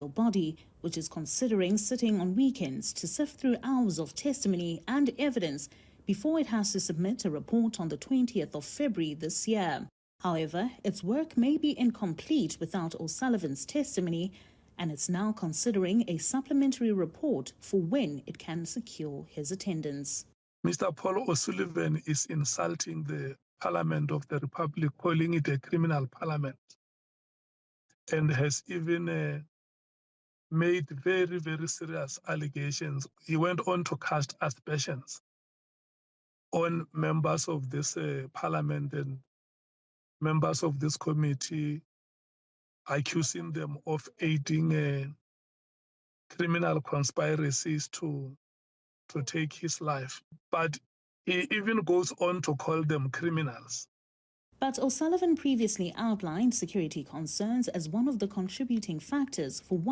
body, which is considering sitting on weekends to sift through hours of testimony and evidence before it has to submit a report on the 20th of February this year. However, its work may be incomplete without O'Sullivan's testimony, and it's now considering a supplementary report for when it can secure his attendance. Mr. Paul O'Sullivan is insulting the Parliament of the Republic, calling it a criminal parliament, and has even made very, very serious allegations. He went on to cast aspersions on members of this parliament and members of this committee, accusing them of aiding criminal conspiracies to take his life. But he even goes on to call them criminals. But O'Sullivan previously outlined security concerns as one of the contributing factors for why